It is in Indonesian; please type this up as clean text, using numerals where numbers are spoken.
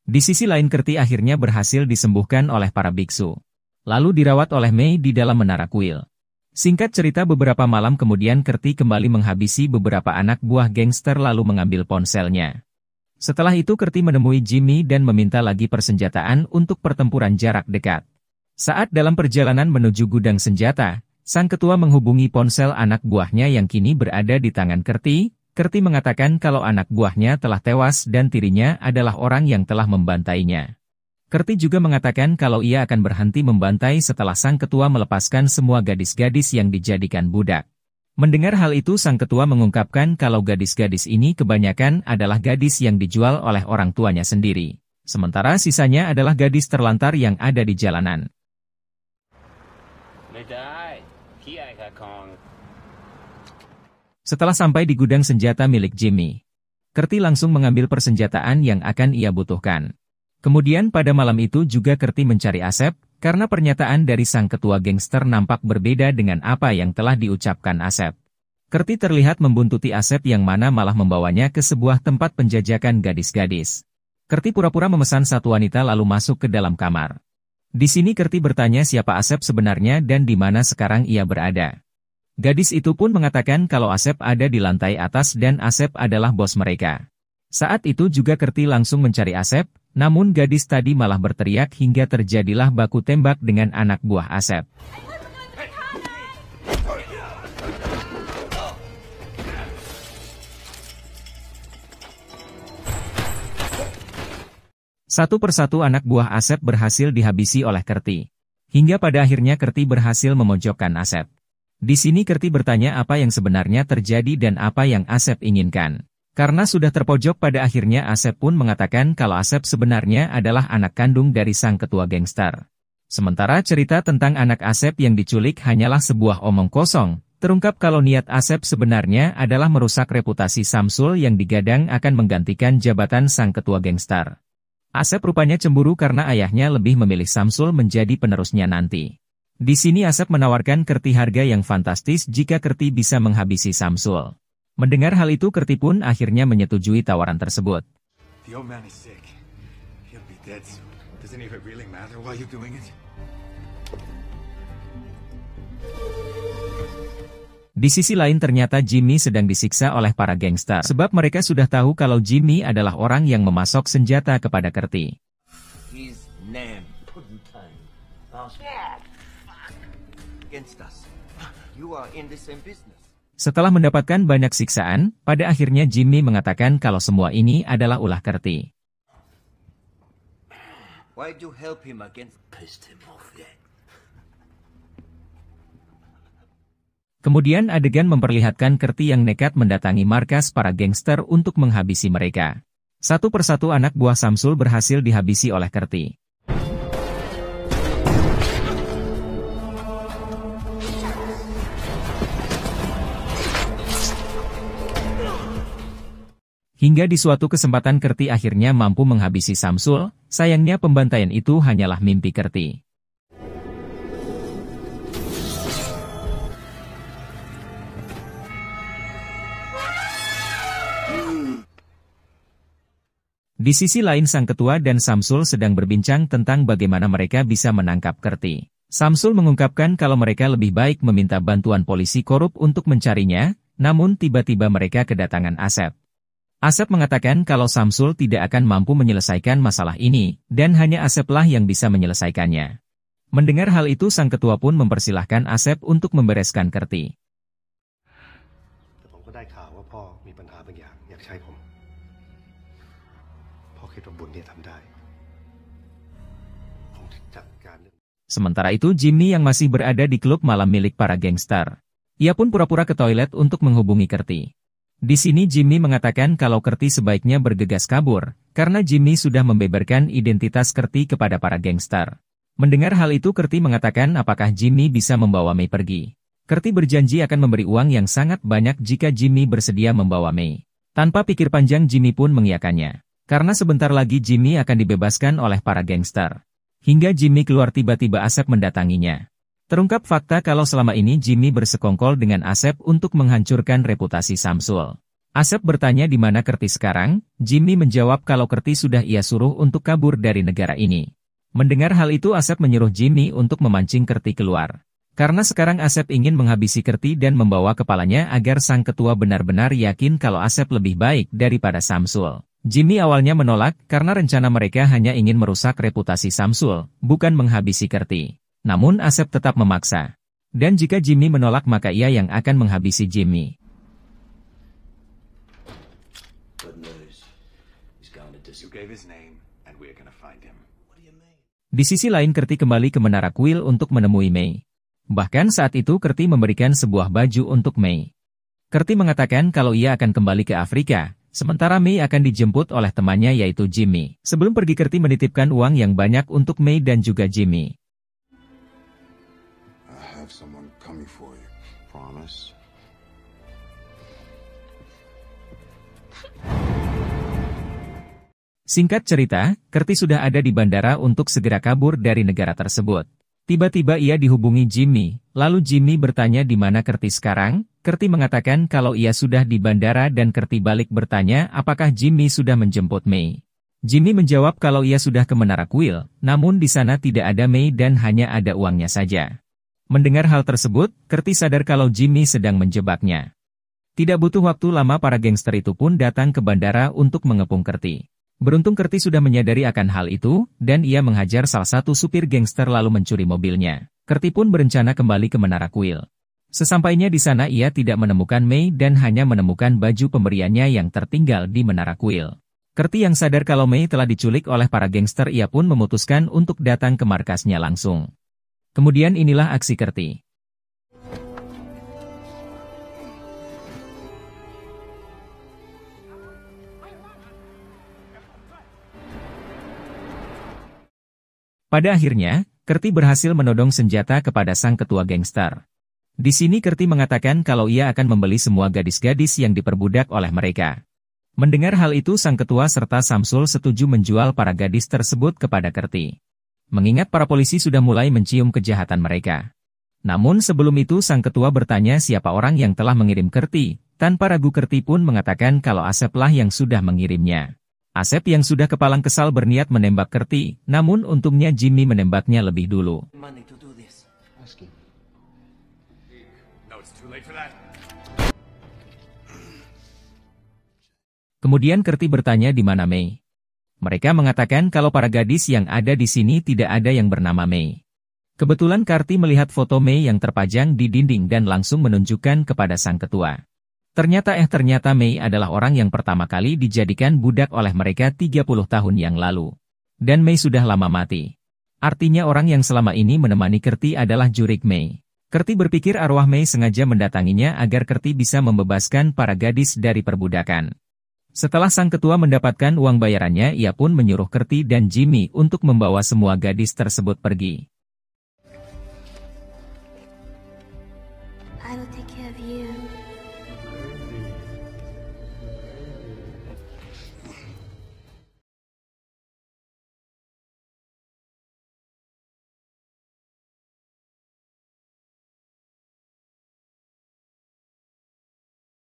Di sisi lain Kerti akhirnya berhasil disembuhkan oleh para biksu. Lalu dirawat oleh Mei di dalam menara kuil. Singkat cerita beberapa malam kemudian Kerti kembali menghabisi beberapa anak buah gangster lalu mengambil ponselnya. Setelah itu Kerti menemui Jimmy dan meminta lagi persenjataan untuk pertempuran jarak dekat. Saat dalam perjalanan menuju gudang senjata, sang ketua menghubungi ponsel anak buahnya yang kini berada di tangan Kerti. Kerti mengatakan kalau anak buahnya telah tewas dan tirinya adalah orang yang telah membantainya. Kerti juga mengatakan kalau ia akan berhenti membantai setelah sang ketua melepaskan semua gadis-gadis yang dijadikan budak. Mendengar hal itu sang ketua mengungkapkan kalau gadis-gadis ini kebanyakan adalah gadis yang dijual oleh orang tuanya sendiri. Sementara sisanya adalah gadis terlantar yang ada di jalanan. Setelah sampai di gudang senjata milik Jimmy, Kerti langsung mengambil persenjataan yang akan ia butuhkan. Kemudian pada malam itu juga Kerti mencari Asep, karena pernyataan dari sang ketua gangster nampak berbeda dengan apa yang telah diucapkan Asep. Kerti terlihat membuntuti Asep yang mana malah membawanya ke sebuah tempat penjajakan gadis-gadis. Kerti pura-pura memesan satu wanita lalu masuk ke dalam kamar. Di sini Kerti bertanya siapa Asep sebenarnya dan di mana sekarang ia berada. Gadis itu pun mengatakan kalau Asep ada di lantai atas dan Asep adalah bos mereka. Saat itu juga Kerti langsung mencari Asep, namun gadis tadi malah berteriak hingga terjadilah baku tembak dengan anak buah Asep. Satu persatu anak buah Asep berhasil dihabisi oleh Kerti. Hingga pada akhirnya Kerti berhasil memojokkan Asep. Di sini Kerti bertanya apa yang sebenarnya terjadi dan apa yang Asep inginkan. Karena sudah terpojok pada akhirnya Asep pun mengatakan kalau Asep sebenarnya adalah anak kandung dari sang ketua gangster. Sementara cerita tentang anak Asep yang diculik hanyalah sebuah omong kosong, terungkap kalau niat Asep sebenarnya adalah merusak reputasi Samsul yang digadang akan menggantikan jabatan sang ketua gangster. Asep rupanya cemburu karena ayahnya lebih memilih Samsul menjadi penerusnya nanti. Di sini Asep menawarkan Kerti harga yang fantastis jika Kerti bisa menghabisi Samsul. Mendengar hal itu Kerti pun akhirnya menyetujui tawaran tersebut. Di sisi lain ternyata Jimmy sedang disiksa oleh para gangster sebab mereka sudah tahu kalau Jimmy adalah orang yang memasok senjata kepada Kerti. Setelah mendapatkan banyak siksaan, pada akhirnya Jimmy mengatakan kalau semua ini adalah ulah Kerti. Kemudian adegan memperlihatkan Kerti yang nekat mendatangi markas para gangster untuk menghabisi mereka. Satu persatu anak buah Samsul berhasil dihabisi oleh Kerti. Hingga di suatu kesempatan Kerti akhirnya mampu menghabisi Samsul, sayangnya pembantaian itu hanyalah mimpi Kerti. Di sisi lain sang ketua dan Samsul sedang berbincang tentang bagaimana mereka bisa menangkap Kerti. Samsul mengungkapkan kalau mereka lebih baik meminta bantuan polisi korup untuk mencarinya, namun tiba-tiba mereka kedatangan Asep. Asep mengatakan kalau Samsul tidak akan mampu menyelesaikan masalah ini, dan hanya Aseplah yang bisa menyelesaikannya. Mendengar hal itu sang ketua pun mempersilahkan Asep untuk membereskan Kerti. Sementara itu Jimmy yang masih berada di klub malam milik para gangster. Ia pun pura-pura ke toilet untuk menghubungi Kerti. Di sini Jimmy mengatakan kalau Kerti sebaiknya bergegas kabur, karena Jimmy sudah membeberkan identitas Kerti kepada para gangster. Mendengar hal itu Kerti mengatakan apakah Jimmy bisa membawa Mei pergi. Kerti berjanji akan memberi uang yang sangat banyak jika Jimmy bersedia membawa Mei. Tanpa pikir panjang Jimmy pun mengiyakannya. Karena sebentar lagi Jimmy akan dibebaskan oleh para gangster. Hingga Jimmy keluar tiba-tiba Asep mendatanginya. Terungkap fakta kalau selama ini Jimmy bersekongkol dengan Asep untuk menghancurkan reputasi Samsul. Asep bertanya di mana Kerti sekarang, Jimmy menjawab kalau Kerti sudah ia suruh untuk kabur dari negara ini. Mendengar hal itu Asep menyuruh Jimmy untuk memancing Kerti keluar. Karena sekarang Asep ingin menghabisi Kerti dan membawa kepalanya agar sang ketua benar-benar yakin kalau Asep lebih baik daripada Samsul. Jimmy awalnya menolak karena rencana mereka hanya ingin merusak reputasi Samsul, bukan menghabisi Kerti. Namun Asep tetap memaksa. Dan jika Jimmy menolak maka ia yang akan menghabisi Jimmy. Di sisi lain Kerti kembali ke Menara Kuil untuk menemui Mei. Bahkan saat itu Kerti memberikan sebuah baju untuk Mei. Kerti mengatakan kalau ia akan kembali ke Afrika, sementara Mei akan dijemput oleh temannya yaitu Jimmy. Sebelum pergi Kerti menitipkan uang yang banyak untuk Mei dan juga Jimmy. Singkat cerita, Kerti sudah ada di bandara untuk segera kabur dari negara tersebut. Tiba-tiba ia dihubungi Jimmy, lalu Jimmy bertanya di mana Kerti sekarang. Kerti mengatakan kalau ia sudah di bandara dan Kerti balik bertanya apakah Jimmy sudah menjemput Mei. Jimmy menjawab kalau ia sudah ke Menara Kuil, namun di sana tidak ada Mei dan hanya ada uangnya saja. Mendengar hal tersebut, Kerti sadar kalau Jimmy sedang menjebaknya. Tidak butuh waktu lama para gangster itu pun datang ke bandara untuk mengepung Kerti. Beruntung Kerti sudah menyadari akan hal itu, dan ia menghajar salah satu supir gangster lalu mencuri mobilnya. Kerti pun berencana kembali ke Menara Kuil. Sesampainya di sana ia tidak menemukan Mei dan hanya menemukan baju pemberiannya yang tertinggal di Menara Kuil. Kerti yang sadar kalau Mei telah diculik oleh para gangster ia pun memutuskan untuk datang ke markasnya langsung. Kemudian inilah aksi Kerti. Pada akhirnya, Kerti berhasil menodong senjata kepada sang ketua gangster. Di sini Kerti mengatakan kalau ia akan membeli semua gadis-gadis yang diperbudak oleh mereka. Mendengar hal itu sang ketua serta Samsul setuju menjual para gadis tersebut kepada Kerti. Mengingat para polisi sudah mulai mencium kejahatan mereka. Namun sebelum itu sang ketua bertanya siapa orang yang telah mengirim Kerti. Tanpa ragu Kerti pun mengatakan kalau Aseplah yang sudah mengirimnya. Asep yang sudah kepalang kesal berniat menembak Kerti, namun untungnya Jimmy menembaknya lebih dulu. Kemudian Kerti bertanya di mana Mei. Mereka mengatakan kalau para gadis yang ada di sini tidak ada yang bernama Mei. Kebetulan Kerti melihat foto Mei yang terpajang di dinding dan langsung menunjukkan kepada sang ketua. Ternyata Mei adalah orang yang pertama kali dijadikan budak oleh mereka 30 tahun yang lalu. Dan Mei sudah lama mati. Artinya orang yang selama ini menemani Kerti adalah jurik Mei. Kerti berpikir arwah Mei sengaja mendatanginya agar Kerti bisa membebaskan para gadis dari perbudakan. Setelah sang ketua mendapatkan uang bayarannya, ia pun menyuruh Kerti dan Jimmy untuk membawa semua gadis tersebut pergi. I will take care of you.